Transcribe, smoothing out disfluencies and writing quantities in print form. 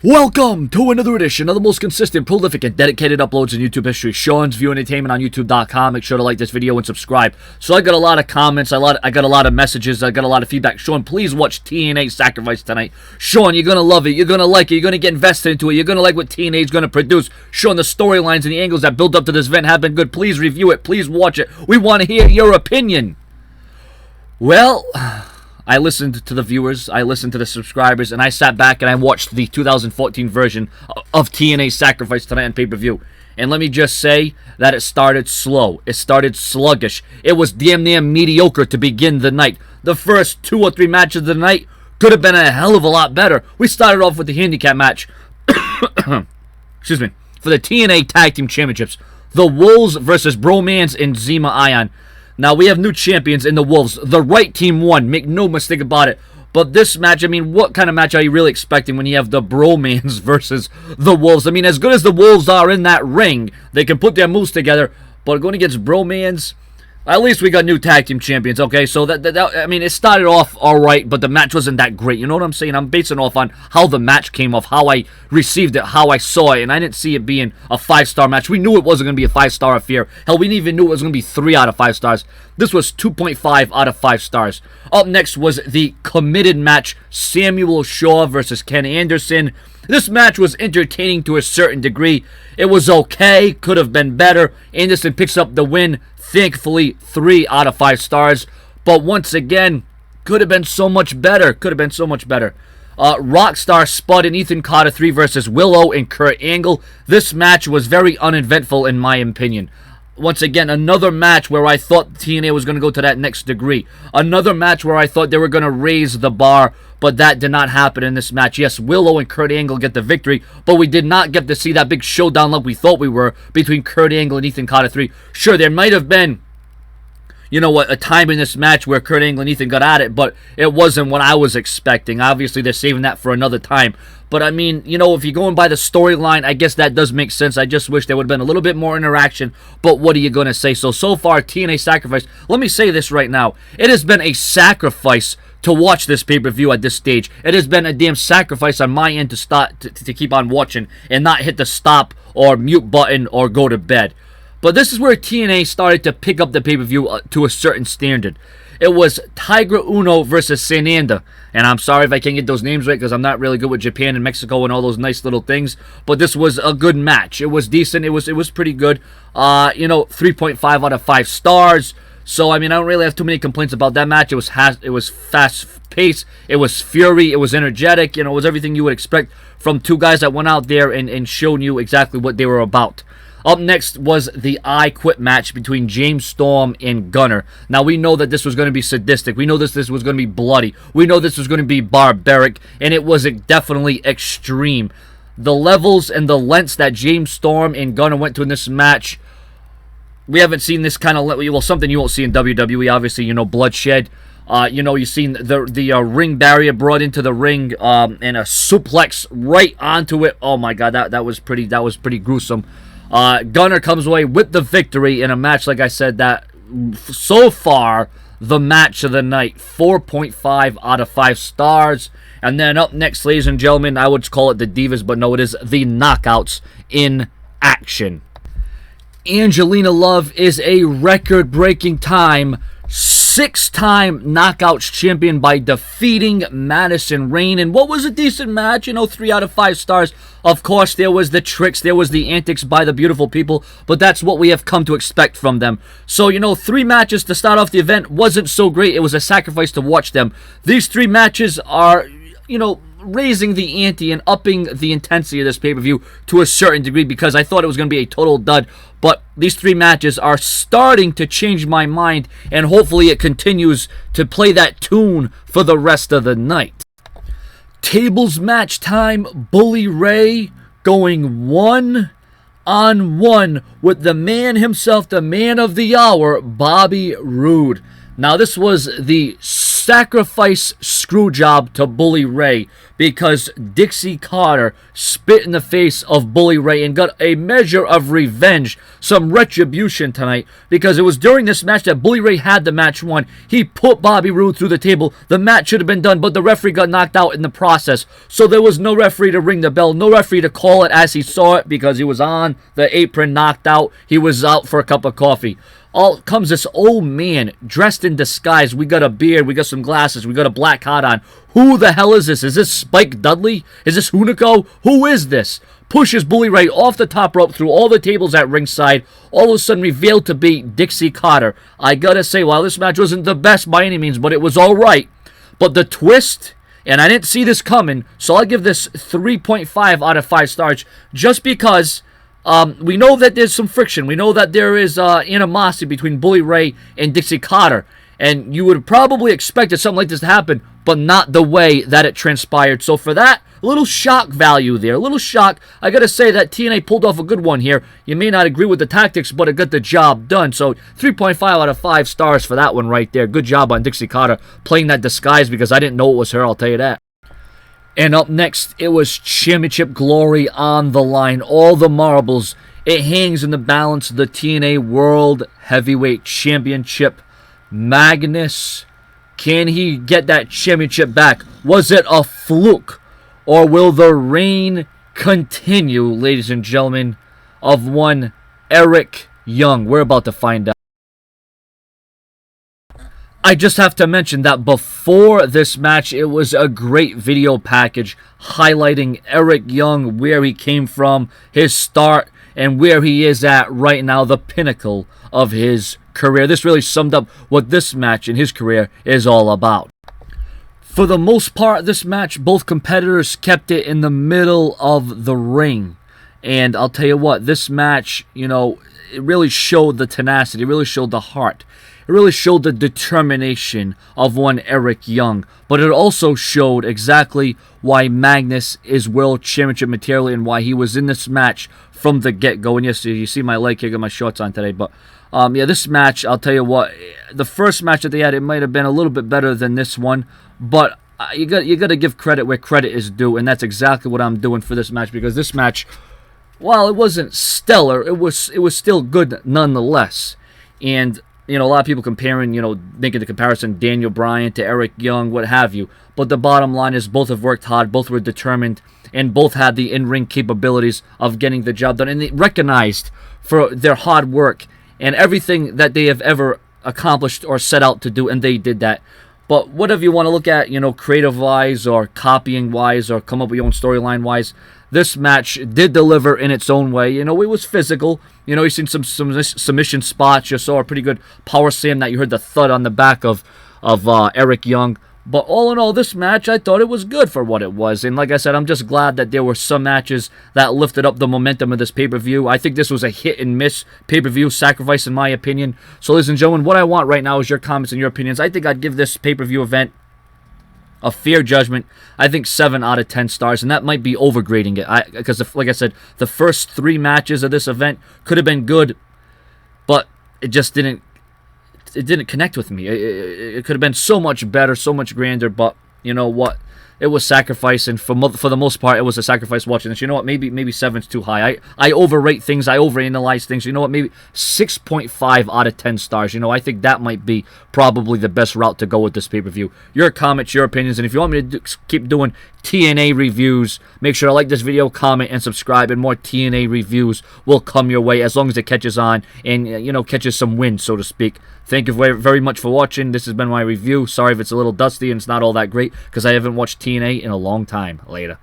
Welcome to another edition of the most consistent, prolific, and dedicated uploads in YouTube history. Sean's View Entertainment on YouTube.com. Make sure to like this video and subscribe. So I got a lot of comments, I got a lot of messages, I got a lot of feedback. Sean, please watch TNA Sacrifice tonight. Sean, you're gonna love it, you're gonna like it, you're gonna get invested into it, you're gonna like what TNA is gonna produce. Sean, the storylines and the angles that build up to this event have been good. Please review it, please watch it. We want to hear your opinion. Well, I listened to the viewers, I listened to the subscribers, and I sat back and I watched the 2014 version of TNA Sacrifice tonight on pay-per-view. And let me just say that it started slow. It started sluggish. It was damn near mediocre to begin the night. The first 2 or 3 matches of the night could have been a hell of a lot better. We started off with the handicap match. Excuse me. For the TNA Tag Team Championships. The Wolves versus Bromance and Zema Ion. Now, we have new champions in the Wolves. The right team won. Make no mistake about it. But this match, I mean, what kind of match are you really expecting when you have the Bromans versus the Wolves? I mean, as good as the Wolves are in that ring, they can put their moves together. But going against Bromans, at least we got new tag team champions, okay? So, I mean, it started off all right, but the match wasn't that great. You know what I'm saying? I'm basing off on how the match came off, how I received it, how I saw it, and I didn't see it being a 5-star match. We knew it wasn't going to be a 5-star affair. Hell, we didn't even knew it was going to be 3 out of 5 stars. This was 2.5 out of 5 stars. Up next was the committed match, Samuel Shaw versus Ken Anderson. This match was entertaining to a certain degree. It was okay, could have been better. Anderson picks up the win. Thankfully, 3 out of 5 stars. But once again, could have been so much better. Could have been so much better. Rockstar Spud and Ethan Carter 3 versus Willow and Kurt Angle. This match was very uneventful in my opinion. Once again, another match where I thought TNA was going to go to that next degree. Another match where I thought they were going to raise the bar, but that did not happen in this match. Yes, Willow and Kurt Angle get the victory, but we did not get to see that big showdown like we thought we were between Kurt Angle and Ethan Carter 3. Sure, there might have been, you know what, a time in this match where Kurt Angle and Ethan got at it, but it wasn't what I was expecting. Obviously, they're saving that for another time. But, I mean, you know, if you're going by the storyline, I guess that does make sense. I just wish there would have been a little bit more interaction, but what are you going to say? So far, TNA Sacrifice, let me say this right now. It has been a sacrifice to watch this pay-per-view at this stage. It has been a damn sacrifice on my end to start to keep on watching and not hit the stop or mute button or go to bed. But this is where TNA started to pick up the pay-per-view to a certain standard. It was Tiger Uno versus Sananda. And I'm sorry if I can't get those names right because I'm not really good with Japan and Mexico and all those nice little things. But this was a good match. It was decent. It was pretty good. 3.5 out of 5 stars. So, I mean, I don't really have too many complaints about that match. It was fast-paced. It was fury. It was energetic. You know, it was everything you would expect from 2 guys that went out there and showed you exactly what they were about. Up next was the I Quit match between James Storm and Gunner. Now, we know that this was going to be sadistic. We know this was going to be bloody. We know this was going to be barbaric, and it was definitely extreme. The levels and the lengths that James Storm and Gunner went to in this match, we haven't seen this kind of, well, something you won't see in WWE, obviously, you know, bloodshed. You've seen the ring barrier brought into the ring and a suplex right onto it. Oh, my God, that was pretty gruesome. Gunner comes away with the victory in a match, like I said, that so far, the match of the night, 4.5 out of 5 stars. And then up next, ladies and gentlemen, I would call it the Divas, but no, it is the Knockouts in action. Angelina Love is a record-breaking time 6-time Knockouts champion by defeating Madison Rayne. And what was a decent match? 3 out of 5 stars. Of course, there was the tricks, there was the antics by the beautiful people, but that's what we have come to expect from them. So, 3 matches to start off the event wasn't so great. It was a sacrifice to watch them. These 3 matches are, raising the ante and upping the intensity of this pay-per-view to a certain degree because I thought it was going to be a total dud. But these 3 matches are starting to change my mind, and hopefully it continues to play that tune for the rest of the night. Tables match time, Bully Ray going 1-on-1 with the man himself, the man of the hour, Bobby Roode. Now, this was the sacrifice screw job to Bully Ray because Dixie Carter spit in the face of Bully Ray and got a measure of revenge, some retribution tonight, because it was during this match that Bully Ray had the match won. He put Bobby Roode through the table. The match should have been done, but the referee got knocked out in the process. So there was no referee to ring the bell, no referee to call it as he saw it because he was on the apron, knocked out. He was out for a cup of coffee. All comes this old man dressed in disguise. We got a beard, we got some glasses, we got a black hat on. Who the hell is this? Is this Spike Dudley? Is this Hunico? Who is this? Pushes Bully Ray off the top rope through all the tables at ringside. All of a sudden revealed to be Dixie Carter. I gotta say, while this match wasn't the best by any means, but it was alright. But the twist, and I didn't see this coming, so I'll give this 3.5 out of 5 stars just because we know that there's some friction. We know that there is animosity between Bully Ray and Dixie Carter. And you would probably expected something like this to happen, but not the way that it transpired. So for that, a little shock value there. A little shock. I got to say that TNA pulled off a good one here. You may not agree with the tactics, but it got the job done. So 3.5 out of 5 stars for that one right there. Good job on Dixie Carter playing that disguise because I didn't know it was her, I'll tell you that. And up next, it was championship glory on the line. All the marbles. It hangs in the balance. The TNA World Heavyweight Championship. Magnus, can he get that championship back? Was it a fluke? Or will the reign continue, ladies and gentlemen, of one Eric Young? We're about to find out. I just have to mention that before this match, it was a great video package highlighting Eric Young, where he came from, his start, and where he is at right now, the pinnacle of his career. This really summed up what this match in his career is all about. For the most part, this match, both competitors kept it in the middle of the ring. And I'll tell you what, this match, you know, it really showed the tenacity, it really showed the heart. It really showed the determination of one Eric Young. But it also showed exactly why Magnus is World Championship material and why he was in this match from the get-go. And yes, you see my leg here, got my shorts on today. But yeah, this match, I'll tell you what, the first match that they had, it might have been a little bit better than this one. But you got to give credit where credit is due. And that's exactly what I'm doing for this match. Because this match, while it wasn't stellar, it was still good nonetheless. And you know, a lot of people comparing, you know, making the comparison Daniel Bryan to Eric Young, what have you. But the bottom line is both have worked hard, both were determined, and both had the in-ring capabilities of getting the job done. And they recognized for their hard work and everything that they have ever accomplished or set out to do, and they did that. But whatever you want to look at, you know, creative-wise or copying-wise or come up with your own storyline-wise, this match did deliver in its own way. You know, it was physical. You know, you've seen some submission spots. You saw a pretty good power slam that you heard the thud on the back of Eric Young. But all in all, this match, I thought it was good for what it was. And like I said, I'm just glad that there were some matches that lifted up the momentum of this pay-per-view. I think this was a hit-and-miss pay-per-view sacrifice, in my opinion. So, ladies and gentlemen, what I want right now is your comments and your opinions. I think I'd give this pay-per-view event a fair judgment. I think 7 out of 10 stars, and that might be overgrading it. Because, like I said, the first 3 matches of this event could have been good, but it just didn't. It didn't connect with me. It could have been so much better, so much grander, but you know what? It was sacrifice, and for the most part, it was a sacrifice watching this. You know what? Maybe 7's too high. I overrate things. I overanalyze things. You know what? Maybe 6.5 out of 10 stars. You know, I think that might be probably the best route to go with this pay-per-view. Your comments, your opinions, and if you want me to keep doing TNA reviews, make sure to like this video, comment, and subscribe, and more TNA reviews will come your way as long as it catches on and, you know, catches some wind, so to speak. Thank you very much for watching. This has been my review. Sorry if it's a little dusty and it's not all that great because I haven't watched TNA in a long time. Later.